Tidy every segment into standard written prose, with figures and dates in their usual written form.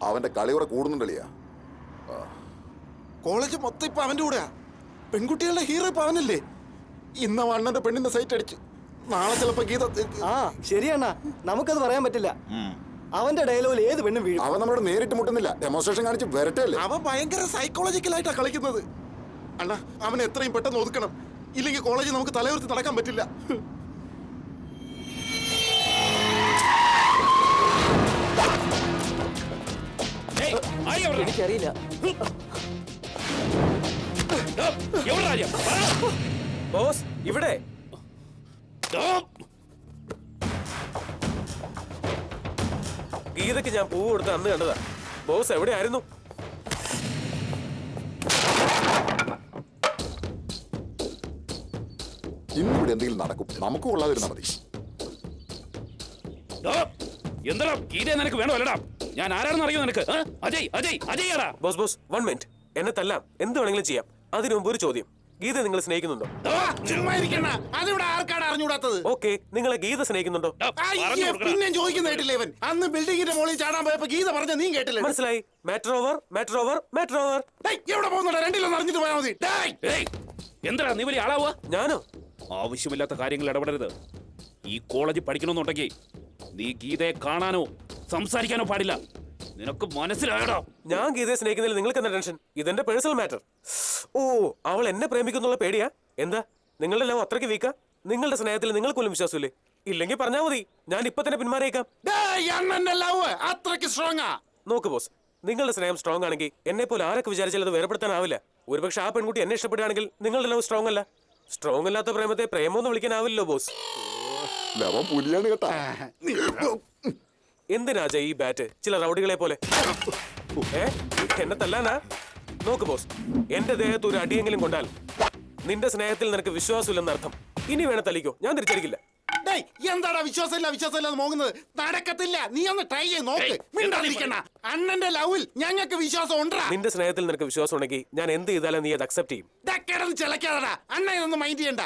അവന്റെ കളിയൂടെ കൂടുന്നുണ്ടല്ലേ? കോളേജ് മൊത്തം ഇപ്പൊ അവന്റെ കൂടെയാ. പെൺകുട്ടികളുടെ ഹീറോ ഇപ്പൊ അവനല്ലേ? ഇന്ന അണ്ണന്റെ പെണ്ണിന്റെ സൈറ്റ് അടിച്ചു. നാളെ ചിലപ്പോ ഗീത. ആ ശരിയണ്ണ, നമുക്കത് പറയാൻ പറ്റില്ല. അവന്റെ ഡയലോഗിൽ ഏത് പെണ്ണും വീഴും. അവൻ നമ്മളോട് നേരിട്ട് മുട്ടുന്നില്ല, ഡെമോൺസ്ട്രേഷൻ കാണിച്ച് വരട്ടല്ലേ. അവൻ ഭയങ്കര സൈക്കോളജിക്കലായിട്ടാ കളിക്കുന്നത്. അണ്ണ അവനെ എത്രയും പെട്ടെന്ന് ഒതുക്കണം, ഇല്ലെങ്കിൽ കോളേജിൽ നമുക്ക് തലയുയർത്തി നടക്കാൻ പറ്റില്ല. എനിക്കറിയില്ല. ബോസ് ഇവിടെ. ഗീതയ്ക്ക് ഞാൻ പൂ കൊടുത്ത് അന്ന് കണ്ടതാ. ബോസ് എവിടെയായിരുന്നു? ഇന്നിവിടെ എന്തെങ്കിലും നടക്കും, നമുക്ക് കൊള്ളാതിരുന്നാ മതി. എന്താ ഗീത നിനക്ക് വേണോ? അല്ലടാ, ഞാൻ ആരാണെന്ന് അറിയോ നിനക്ക്? അജയ് അജയ് അജയ് ആടാ. Boss boss 1 minute. എന്നെ തല്ലാം, എന്ത് വേണമെങ്കിലും ചെയ്യാം. അതിനു മുമ്പ് ഒരു ചോദ്യം, ഗീത നിങ്ങൾ സ്നേഹിക്കുന്നുണ്ടോ? ഓക്കെ, നിങ്ങളെ ഗീത സ്നേഹിക്കുന്നുണ്ടോ? പിന്നെ ചോദിക്കുന്ന കേട്ടില്ലേ ഇവൻ? അന്ന് ബിൽഡിങ്ങിന്റെ മുകളിൽ ചാടാൻ പോയപ്പോ ഗീത പറഞ്ഞ നീ കേട്ടില്ലേ? മനസ്സിലായി. Matter over, matter over, matter over. എവിടെ പോകുന്നുണ്ടോ? രണ്ടിലൊന്നും അറിഞ്ഞിട്ട് പോയാൽ മതി. എന്താ നീ വലിയ ആളാവുക? ഞാനോ? ആവശ്യമില്ലാത്ത കാര്യങ്ങൾ ഇടപെടരുത്. ഈ കോളേജിൽ പഠിക്കണമെന്നുണ്ടെങ്കിൽ നീ ഗീതയെ കാണാനോ സംസാരിക്കാനോ പാടില്ല. നിനക്ക് മനസ്സിലായടോ? ഞാൻ ഗീതയെ സ്നേഹിക്കുന്നതിൽ നിങ്ങൾക്ക് എന്താ ടെൻഷൻ? ഇതെന്റെ പേഴ്സണൽ മാറ്റർ. ഓ, അവൾ എന്നെ പ്രേമിക്കുന്നുള്ള പേടിയാ? എന്താ നിങ്ങളുടെ ലവ് അത്രയ്ക്ക് വീക്കാ? നിങ്ങളുടെ സ്നേഹത്തിൽ നിങ്ങൾക്ക് പോലും വിശ്വാസമില്ലേ? ഇല്ലെങ്കിൽ പറഞ്ഞാൽ മതി, ഞാൻ ഇപ്പൊ തന്നെ പിന്മാറിയേക്കാം. നോക്ക് ബോസ്, നിങ്ങളുടെ സ്നേഹം സ്ട്രോങ് ആണെങ്കിൽ എന്നെ പോലെ ആരൊക്കെ വിചാരിച്ചാൽ അത് വേർപെടുത്താനാവില്ല. ഒരുപക്ഷെ ആ പെൺകുട്ടി എന്നെ ഇഷ്ടപ്പെടുകയാണെങ്കിൽ നിങ്ങളുടെ ലവ് സ്ട്രോങ് അല്ല. സ്ട്രോങ് അല്ലാത്ത പ്രേമത്തെ പ്രേമോന്ന് വിളിക്കാനാവില്ലല്ലോ ബോസ്. പുലിയാണ് കേട്ടാ. എന്തിനാ ഈ ബാറ്റ്? ചില റൗഡികളെ പോലെ എന്നെ തല്ലാനാ? നോക്ക് ബോസ്, എന്റെ ദേഹത്ത് ഒരു അടിയെങ്കിലും കൊണ്ടാൽ നിന്റെ സ്നേഹത്തിൽ നിനക്ക് വിശ്വാസമില്ലെന്ന് അർത്ഥം. ഇനി വേണേ തല്ലിക്കോ, ഞാൻ തിരിച്ചടിക്കില്ല. എന്താടാ വിശ്വാസമില്ല നോക്കുന്നത്? നടക്കത്തില്ല. നീ ഒന്ന് ട്രൈ ചെയ്ത് നോക്ക്. അണ്ണന്റെ ലവിൽ ഞങ്ങൾക്ക് വിശ്വാസം ഉണ്ടാ. നിന്റെ സ്നേഹത്തിൽ നിനക്ക് വിശ്വാസം ഉണ്ടെങ്കിൽ ഞാൻ എന്ത് ചെയ്താലും നീ അത് അക്സെപ്റ്റ് ചെയ്യും. ചിലക്കാതാ അണ്ണ ഇതൊന്നും മൈൻഡ് ചെയ്യണ്ട.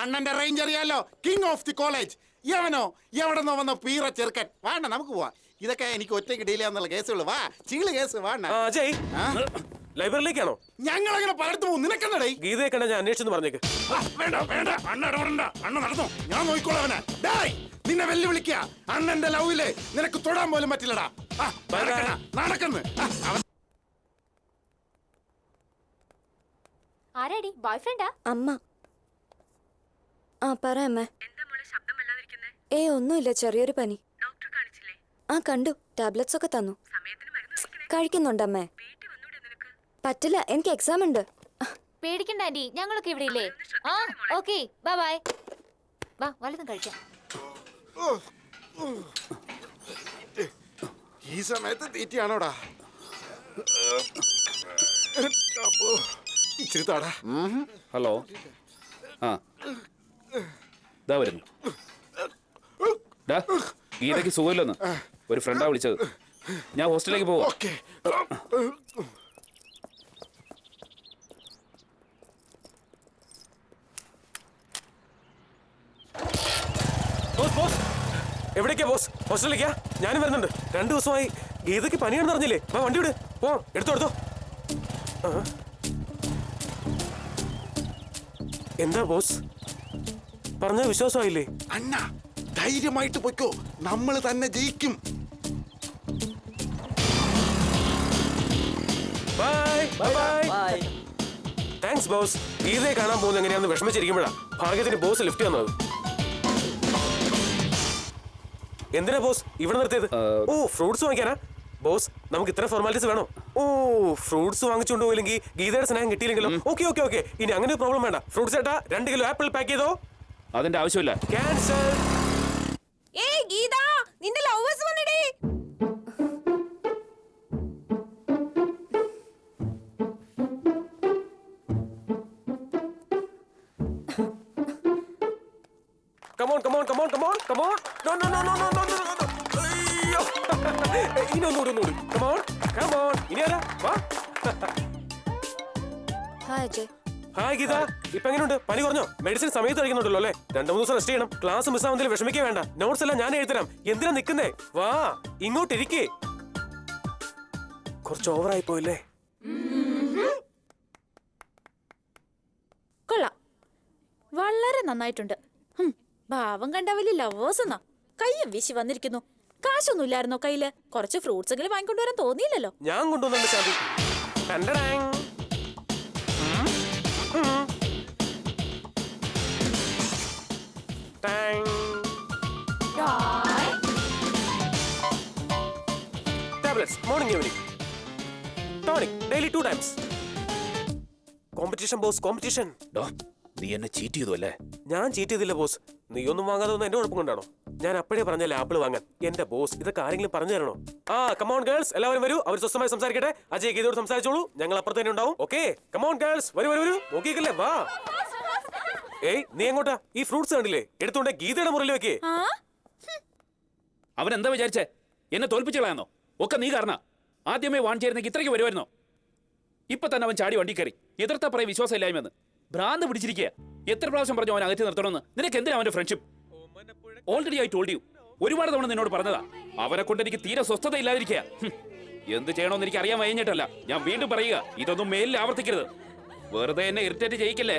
അണ്ണന്റെ റേഞ്ച് അറിയാലോ, കിങ് ഓഫ് ദി കോളേജ്. യവനോ എവിടെന്നോ വന്ന പീറ ചെറുക്കൻ. വേണ്ട, നമുക്ക് പോവാ. ഇതൊക്കെ എനിക്ക് ഒറ്റയ്ക്ക് ഡീൽ ചെയ്യാന്നുള്ള കേസുള്ളൂ. വാ, ചിങ്ങള് കേസ്. വേണ്ട. അജയ്, ലൈബ്രറിയിലേക്കാണോ? ഞങ്ങൾ അങ്ങനെ പലയിടത്ത് പോകും. നിനക്കെന്നടേ? ഗീതയെ കണ്ട ഞാൻ അന്വേഷിച്ചെന്ന് പറഞ്ഞേക്ക്. വേണ്ട വേണ്ട, അണ്ണ ഇടപെടണ്ട. അണ്ണ നടന്നോ, ഞാൻ നോക്കിക്കോളാം അവനെ. നിന്നെ വെല്ലുവിളിക്ക. അണ്ണന്റെ ലവില് നിനക്ക് തൊടാൻ പോലും പറ്റില്ലടാ. നടക്കുന്നു. ആരാടി? ബോയ്ഫ്രണ്ടാ? അമ്മ. ആ പറ അമ്മ. ഒന്നുമില്ല, ചെറിയൊരു പനി. ആ കണ്ടു, ടാബ്ലറ്റ്സ് ഒക്കെ തന്നു. കഴിക്കുന്നുണ്ടമ്മേ. പറ്റില്ല, എനിക്ക് എക്സാം ഉണ്ട്. പേടിക്കണ്ട ആന്റി, ഞങ്ങളൊക്കെ ഇവിടെ ഇല്ലേ? ആ ഓക്കെ, ബൈ ബൈ. വാ, വല്ലതും കഴിക്കാം. ഈ സമയത്ത് തീറ്റയാണോടാ? ഇച്ചിരി താടാ. ഹലോ, ആ ഇതാ വരുന്നു. ഗീതയ്ക്ക് സുഖമില്ലെന്ന് ഒരു ഫ്രണ്ടാ വിളിച്ചത്. ഞാൻ ഹോസ്റ്റലിലേക്ക് പോവാ. എവിടേക്കാ ബോസ്? ഹോസ്റ്റലിലേക്കാ? ഞാനും വരുന്നുണ്ട്. 2 ദിവസമായി ഗീതയ്ക്ക് പനിയാണെന്ന് അറിഞ്ഞില്ലേ? ആ വണ്ടി വിട്, പോവാം. എടുത്തോ. എന്താ ബോസ് പറഞ്ഞ വിശ്വാസമായില്ലേ? അണ്ണ ധൈര്യമായിട്ട് പൊയ്ക്കോ, നമ്മൾ തന്നെ ജയിക്കും. Bye bye bye. Thanks boss. ഗീതയെ കാണാൻ പോകുന്ന എങ്ങനെയാന്ന് വിഷമിച്ചിരിക്കുമ്പോഴാ ഭാഗ്യത്തിന് ബോസ് ലിഫ്റ്റ് തന്നത്. എന്തിനാ ബോസ് ഇവിടെ നിർത്തിയത്? ഓ ഫ്രൂട്ട്സ് വാങ്ങിക്കാനാ? ബോസ് നമുക്ക് ഇത്ര ഫോർമാലിറ്റീസ് വേണോ? ഓ ഫ്രൂട്ട്സ് വാങ്ങിച്ചുകൊണ്ട് പോയില്ലെങ്കിൽ ഗീതയുടെ സ്നേഹം കിട്ടിയില്ലെങ്കിലോ? ഓക്കെ ഓക്കെ ഓക്കെ, ഇനി അങ്ങനെ ഒരു പ്രോബ്ലം വേണ്ട. ഫ്രൂട്ട്സ് ചേട്ടാ 2 കിലോ ആപ്പിൾ പാക്ക് ചെയ്തോ. അതിന്റെ ആവശ്യമില്ല. ക്യാൻസൽ. ഏയ് ഗീത, നിന്റെ lovers വന്നിടേ. Come on, come on, come on, come on, come on. No, no, no, no, no, no, no, no. അയ്യോ. ഇനി ഒന്നുകൂടി. Come on, come on. ഇനി ആരാ? വാ. ഹായ് അജയ്. ഹായ് ഗീത, ഇപ്പൊ എങ്ങനെയുണ്ട്? പനി കുറഞ്ഞോ? മെഡിസിൻ സമയത്ത് കഴിക്കുന്നുണ്ടല്ലോ അല്ലേ? 2-3 ദിവസം റെസ്റ്റ് ചെയ്യണം. ക്ലാസ് മിസ്സാവുന്നതിൽ വിഷമിക്കേ വേണ്ട. നോട്ട്സ് എല്ലാം ഞാൻ എഴുതരാം. എന്തിനാ നിക്കുന്നേ? വാ ഇങ്ങോട്ട് ഇരിക്കേ. കുറച്ച് ഓവറായി പോയില്ലേ? കൊള്ളാം, വളരെ നന്നായിട്ടുണ്ട്. ഭാവം കണ്ട വലിയ ലവേഴ്സ് എന്നാ. കയ്യും വീശി വന്നിരിക്കുന്നു. കാശൊന്നും ഇല്ലായിരുന്നോ കയ്യില്? കുറച്ച് ഫ്രൂട്ട്സ് എങ്കിലും വാങ്ങിക്കൊണ്ടുവരാൻ തോന്നിയില്ലല്ലോ. ഞാൻ കൊണ്ടുവന്നുണ്ട് ശാന്തി. കണ്ടടാങ്. Tablets, morning, evening. Tonic, daily 2 times. Competition, boss, competition. ഡോ, നീ എന്നെ ചീറ്റ് ചെയ്തു അല്ലേ? ഞാൻ ചീറ്റ് ചെയ്തില്ല ബോസ്. നീ ഒന്നും വാങ്ങാതെ എന്റെ കുഴപ്പം കൊണ്ടാണോ? ഞാൻ അപ്പോഴേ പറഞ്ഞല്ലേ ആപ്പിൾ വാങ്ങാൻ. എന്റെ ബോസ് ഇതൊക്കെ ആരെങ്കിലും പറഞ്ഞു തരണോ? കമോൺ ഗേൾസ്, എല്ലാവരും വരൂ. അവർ സ്വസ്ഥമായി സംസാരിക്കട്ടെ. അജയ് ഗീതയോട് സംസാരിച്ചോളൂ. ഞങ്ങൾ അപ്പുറത്ത് തന്നെ ഉണ്ടാവും. ഓക്കെ, കമോൺ ഗേൾസ്, വരൂ. നോക്കിക്കല്ലേ, വാ. ഏയ് നീ എങ്ങോട്ടാ? ഈ ഫ്രൂട്ട്സ് കണ്ടില്ലേ? എടുത്തോണ്ട് ഗീതയുടെ മുറിയിൽ വെക്കേ. അവൻ എന്താ വിചാരിച്ചേ? എന്നെ തോൽപ്പിച്ചു കളയാന്നോ? ഒക്കെ നീ കാരണ. ആദ്യമേ വാങ്ങിച്ചിരുന്നെങ്കിൽ ഇത്രയ്ക്ക് വരുമായിരുന്നോ? ഇപ്പൊ തന്നെ അവൻ ചാടി വണ്ടി കയറി. എതിർത്താ പറയും വിശ്വാസം ഇല്ലായ്മെന്ന്. ഭ്രാന്ത് പിടിച്ചിരിക്കുക. എത്ര പ്രാവശ്യം പറഞ്ഞു അവൻ അകറ്റി നിർത്തണമെന്ന്? നിനക്ക് എന്തിനാ അവന്റെ friendship? Already I told you. ഒരുപാട് തവണ നിന്നോട് പറഞ്ഞതാ. അവനെ കൊണ്ട് എനിക്ക് തീരെ സ്വസ്ഥത ഇല്ലാതിരിക്കുക. എന്ത് ചെയ്യണമെന്ന് എനിക്ക് അറിയാൻ വൈകിട്ടല്ല. ഞാൻ വീണ്ടും പറയുക, ഇതൊന്നും മേലിൽ ആവർത്തിക്കരുത്. വെറുതെ എന്നെ ഇറിറ്റേറ്റ് ചെയ്യിക്കല്ലേ.